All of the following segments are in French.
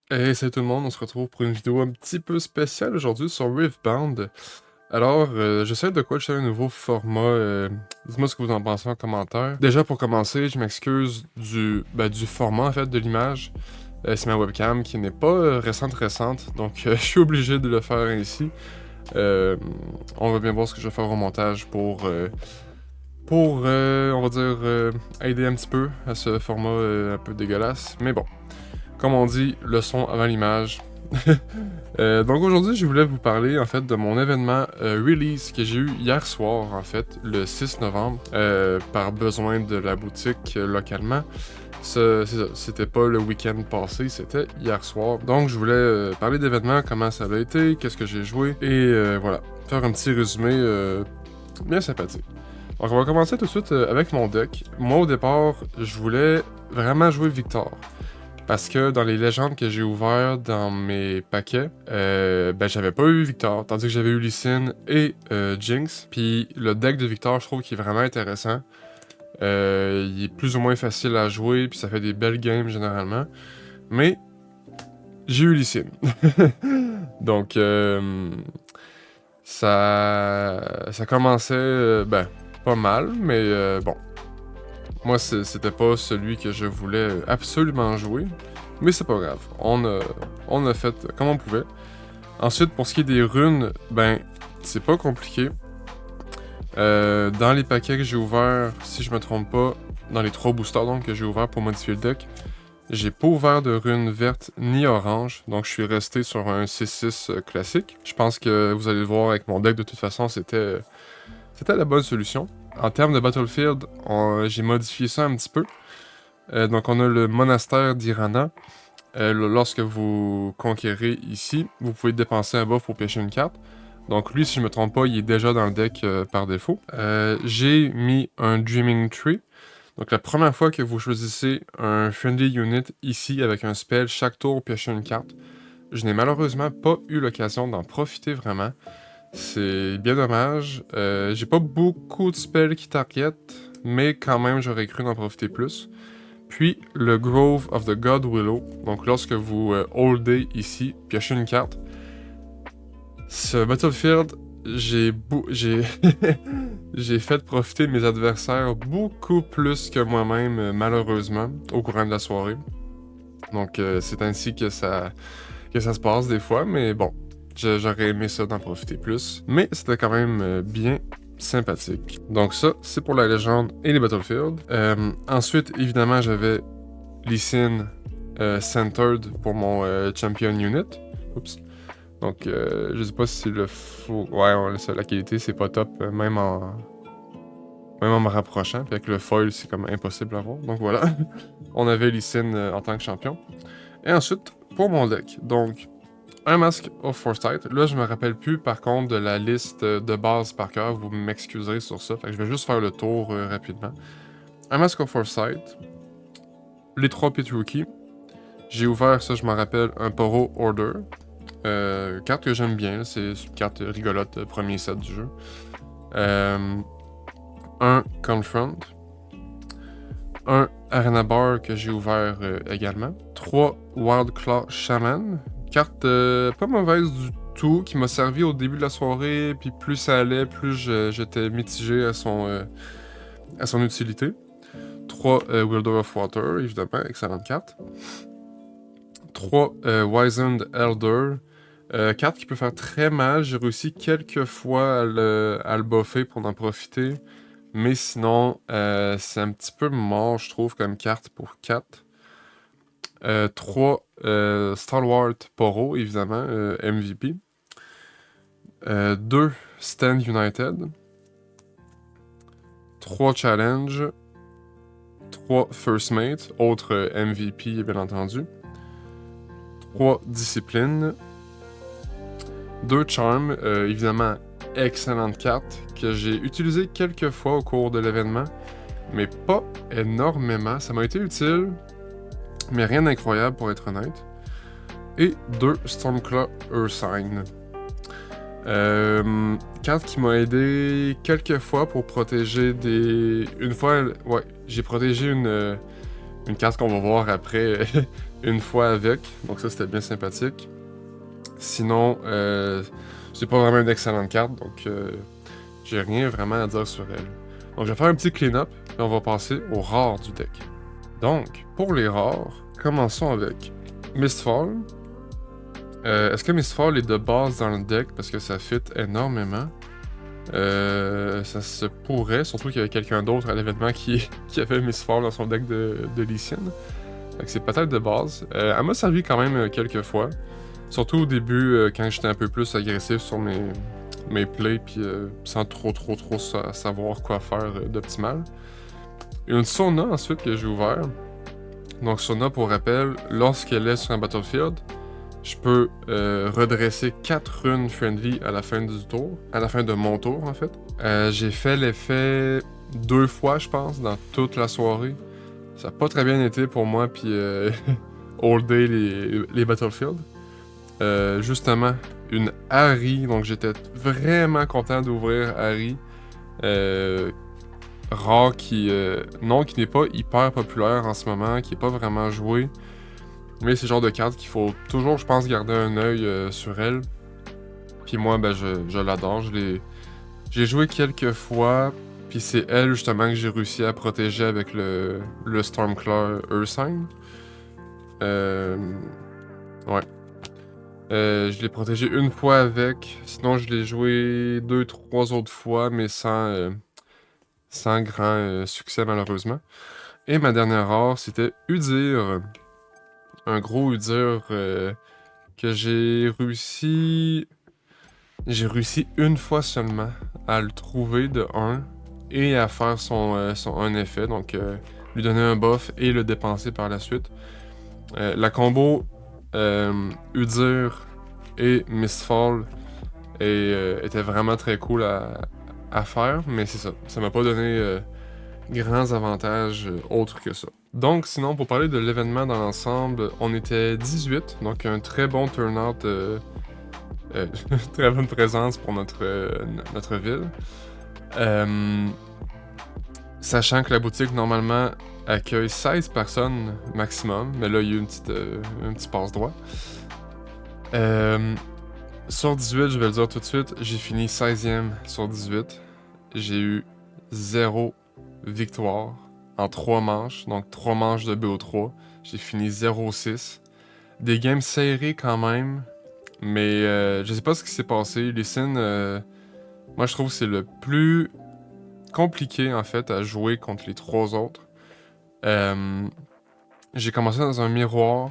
Hey, salut tout le monde, on se retrouve pour une vidéo un petit peu spéciale aujourd'hui sur Riftbound. Alors, j'essaie de coacher un nouveau format, dites-moi ce que vous en pensez en commentaire. Déjà pour commencer, je m'excuse du format en fait de l'image. C'est ma webcam qui n'est pas récente, donc je suis obligé de le faire ainsi. On va bien voir ce que je vais faire au montage pour on va dire, aider un petit peu à ce format un peu dégueulasse. Mais bon, comme on dit, le son avant l'image. Donc aujourd'hui, je voulais vous parler en fait de mon événement release que j'ai eu hier soir en fait, le 6 novembre, par besoin de la boutique localement. C'était pas le week-end passé, c'était hier soir. Donc je voulais parler d'événements, comment ça a été, qu'est-ce que j'ai joué, et voilà, faire un petit résumé bien sympathique. Donc on va commencer tout de suite avec mon deck. Moi au départ, je voulais vraiment jouer Victor. Parce que dans les légendes que j'ai ouvertes dans mes paquets, ben j'avais pas eu Victor, tandis que j'avais eu Lee et Jinx. Puis le deck de Victor, je trouve qu'il est vraiment intéressant. Il est plus ou moins facile à jouer, puis ça fait des belles games généralement. Mais j'ai eu Lee Donc ça commençait, ben, pas mal, mais bon. Moi, c'était pas celui que je voulais absolument jouer. Mais c'est pas grave. On a fait comme on pouvait. Ensuite, pour ce qui est des runes, ben, c'est pas compliqué. Dans les paquets que j'ai ouverts, si je me trompe pas, dans les 3 boosters donc que j'ai ouverts pour modifier le deck, j'ai pas ouvert de runes vertes ni orange, donc je suis resté sur un 6-6 classique. Je pense que vous allez le voir avec mon deck, de toute façon, c'était la bonne solution. En termes de Battlefield, j'ai modifié ça un petit peu. Donc on a le monastère d'Irana. Lorsque vous conquérez ici, vous pouvez dépenser un buff pour pêcher une carte. Donc lui, si je me trompe pas, il est déjà dans le deck par défaut. J'ai mis un Dreaming Tree. Donc la première fois que vous choisissez un Friendly Unit ici avec un spell, chaque tour piocher une carte. Je n'ai malheureusement pas eu l'occasion d'en profiter vraiment. C'est bien dommage. J'ai pas beaucoup de spells qui target, mais quand même j'aurais cru d'en profiter plus. Puis le Grove of the God Willow. Donc lorsque vous holdez ici, piochez une carte. Ce Battlefield, j'ai j'ai fait profiter mes adversaires beaucoup plus que moi-même, malheureusement, au courant de la soirée. Donc c'est ainsi que ça se passe des fois, mais bon, j'aurais aimé ça d'en profiter plus. Mais c'était quand même bien sympathique. Donc ça, c'est pour la légende et les Battlefield. Ensuite, évidemment, j'avais Lee Sin centered pour mon champion unit. Oups. Donc, je sais pas si le faux... Ouais, la qualité, c'est pas top, même en me rapprochant. Puis avec le foil, c'est comme impossible à voir. Donc voilà, on avait Lee Sin en tant que champion. Et ensuite, pour mon deck, donc, un Mask of Foresight. Là, je me rappelle plus, par contre, de la liste de base par cœur. Vous m'excuserez sur ça. Fait que je vais juste faire le tour rapidement. Un Mask of Foresight. Les 3 Pit Rookie. J'ai ouvert, ça, je m'en rappelle, un Poro Order. Carte que j'aime bien. C'est une carte rigolote, premier set du jeu. Un Confront. Un Arena Bar que j'ai ouvert également. 3 Wild Claw Shaman. Carte pas mauvaise du tout, qui m'a servi au début de la soirée, puis plus ça allait, plus j'étais mitigé à son utilité. 3 Wielder of Water, évidemment, excellente carte. 3 Wizened Elder, carte qui peut faire très mal, j'ai réussi quelques fois à le buffer pour en profiter, mais sinon, c'est un petit peu mort, je trouve, comme carte pour 4. 3 Stalwart Poro, évidemment, MVP. 2 Stand United. 3 Challenge. 3 First Mate, autre MVP, bien entendu. 3 Discipline. 2 Charm, évidemment, excellente carte, que j'ai utilisée quelques fois au cours de l'événement, mais pas énormément. Ça m'a été utile, mais rien d'incroyable pour être honnête. Et 2 Stormclaw Ursine. Carte qui m'a aidé quelques fois pour protéger des... Une fois, ouais, j'ai protégé une carte qu'on va voir après une fois avec, donc ça c'était bien sympathique. Sinon, c'est pas vraiment une excellente carte, donc j'ai rien vraiment à dire sur elle. Donc je vais faire un petit clean-up, et on va passer aux rares du deck. Donc, pour les rares, commençons avec Mistfall. Est-ce que Mistfall est de base dans le deck parce que ça fit énormément? Ça se pourrait, surtout qu'il y avait quelqu'un d'autre à l'événement qui avait Mistfall dans son deck de Lee Sin. Fait que c'est peut-être de base. Elle m'a servi quand même quelques fois. Surtout au début, quand j'étais un peu plus agressif sur mes plays, puis sans trop savoir quoi faire d'optimal. Une Sona ensuite que j'ai ouvert. Donc Sona, pour rappel, lorsqu'elle est sur un battlefield, je peux redresser 4 runes friendly à la fin du tour. À la fin de mon tour, en fait. J'ai fait l'effet 2 fois, je pense, dans toute la soirée. Ça n'a pas très bien été pour moi, puis all day les battlefields. Justement, une Ahri, donc j'étais vraiment content d'ouvrir Ahri. Rare qui n'est pas hyper populaire en ce moment, qui est pas vraiment joué. Mais c'est le genre de carte qu'il faut toujours, je pense, garder un œil sur elle. Puis moi, ben, je l'adore. J'ai joué quelques fois, puis c'est elle, justement, que j'ai réussi à protéger avec le Stormclaw Ursine. Ouais. Je l'ai protégé une fois avec, sinon je l'ai joué 2-3 autres fois, mais sans grand succès malheureusement. Et ma dernière rare, c'était Udyr. Un gros Udyr que j'ai réussi... J'ai réussi une fois seulement à le trouver de 1 et à faire son un effet, donc lui donner un buff et le dépenser par la suite. La combo Udyr et Mistfall était vraiment très cool à faire, mais c'est ça. Ça m'a pas donné grands avantages autres que ça. Donc, sinon, pour parler de l'événement dans l'ensemble, on était 18, donc un très bon turnout, très bonne présence pour notre ville. Sachant que la boutique, normalement, accueille 16 personnes maximum, mais là, il y a eu un petit passe-droit. Sur 18, je vais le dire tout de suite, j'ai fini 16e sur 18. J'ai eu 0 victoire en 3 manches, donc 3 manches de BO3. J'ai fini 0-6. Des games serrés quand même, mais je sais pas ce qui s'est passé. Lee Sin, moi je trouve que c'est le plus compliqué en fait à jouer contre les 3 autres. J'ai commencé dans un miroir.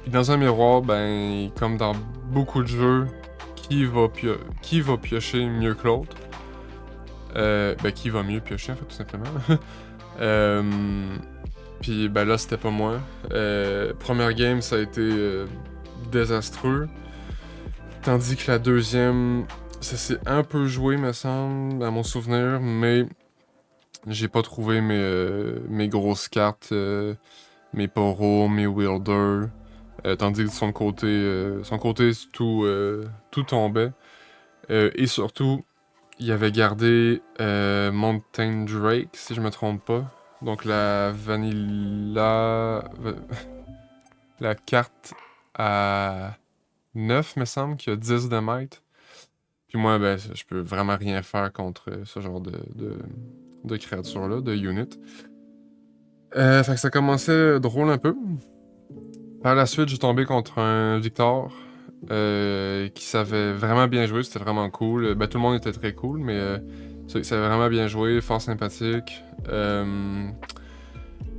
Puis dans un miroir, ben, comme dans beaucoup de jeux, qui va piocher mieux que l'autre? Ben, qui va mieux piocher, en fait, tout simplement. Puis, ben là, c'était pas moi. Première game, ça a été désastreux. Tandis que la deuxième, ça s'est un peu joué, me semble, à mon souvenir, mais j'ai pas trouvé mes grosses cartes, mes poros, mes wielders. Tandis que de son côté tout tombait. Et surtout, il avait gardé Mountain Drake, si je me trompe pas. Donc la Vanilla... la carte à 9, me semble, qui a 10 de might. Puis moi, ben, je peux vraiment rien faire contre ce genre de créature-là, de unit. Fait que ça commençait drôle un peu. Par la suite, j'ai tombé contre un Victor qui savait vraiment bien jouer, c'était vraiment cool. Ben, tout le monde était très cool, mais il savait vraiment bien jouer, fort sympathique.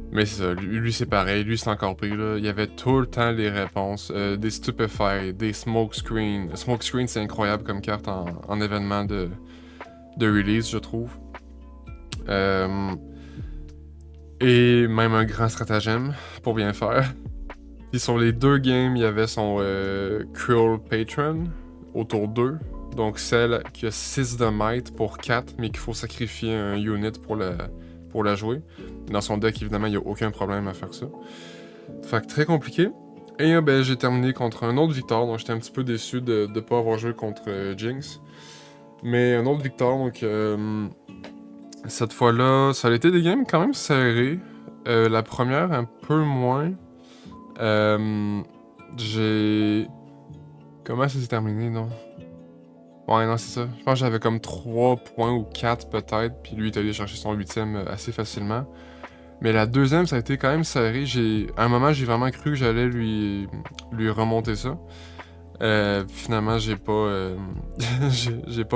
Mais c'est ça, lui c'est pareil, lui c'est encore pire. Là. Il y avait tout le temps les réponses, des Stupefy, des Smokescreen. Smokescreen c'est incroyable comme carte en événement de release, je trouve. Et même un grand stratagème pour bien faire. Puis sur les 2 games, il y avait son Cruel Patron autour 2. Donc celle qui a 6 de might pour 4, mais qu'il faut sacrifier un unit pour la jouer. Dans son deck, évidemment, il n'y a aucun problème à faire ça. Fait que très compliqué. Et ben, j'ai terminé contre un autre Victor, donc j'étais un petit peu déçu de ne pas avoir joué contre Jinx. Mais un autre Victor, donc cette fois-là, ça a été des games quand même serrés. La première, un peu moins. J'ai... Comment ça s'est terminé, non? Ouais, non, c'est ça. Je pense que j'avais comme 3 points ou 4 peut-être, puis lui est allé chercher son 8e assez facilement. Mais la deuxième, ça a été quand même serré. À un moment, j'ai vraiment cru que j'allais lui remonter ça. Finalement, j'ai pas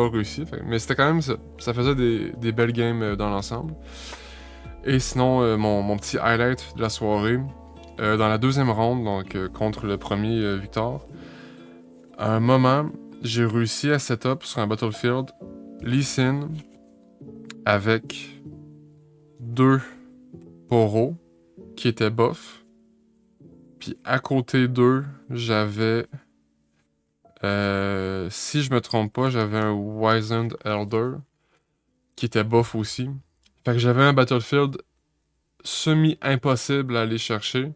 réussi. Mais c'était quand même ça. Ça faisait des belles games dans l'ensemble. Et sinon, mon petit highlight de la soirée, dans la deuxième ronde, donc contre le premier Victor, à un moment, j'ai réussi à setup sur un battlefield Lee Sin avec 2 poros qui étaient buff. Puis à côté d'eux, j'avais, si je me trompe pas, j'avais un Wizened Elder qui était buff aussi. Fait que j'avais un battlefield semi-impossible à aller chercher.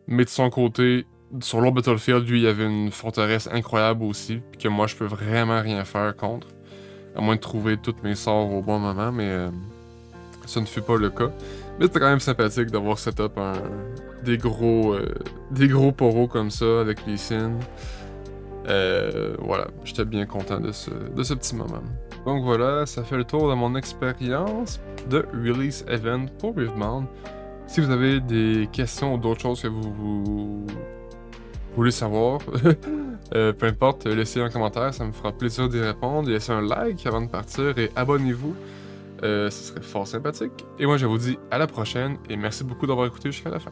Mais de son côté, sur l'autre battlefield, lui, il y avait une forteresse incroyable aussi, puis que moi, je peux vraiment rien faire contre. À moins de trouver tous mes sorts au bon moment, mais ça ne fut pas le cas. Mais c'était quand même sympathique d'avoir setup des gros poros comme ça avec les signes. Voilà, j'étais bien content de ce petit moment. Donc voilà, ça fait le tour de mon expérience de Release Event pour Riftbound. Si vous avez des questions ou d'autres choses que vous voulez savoir, peu importe, laissez un commentaire, ça me fera plaisir d'y répondre. Laissez un like avant de partir et abonnez-vous, ce serait fort sympathique. Et moi je vous dis à la prochaine et merci beaucoup d'avoir écouté jusqu'à la fin.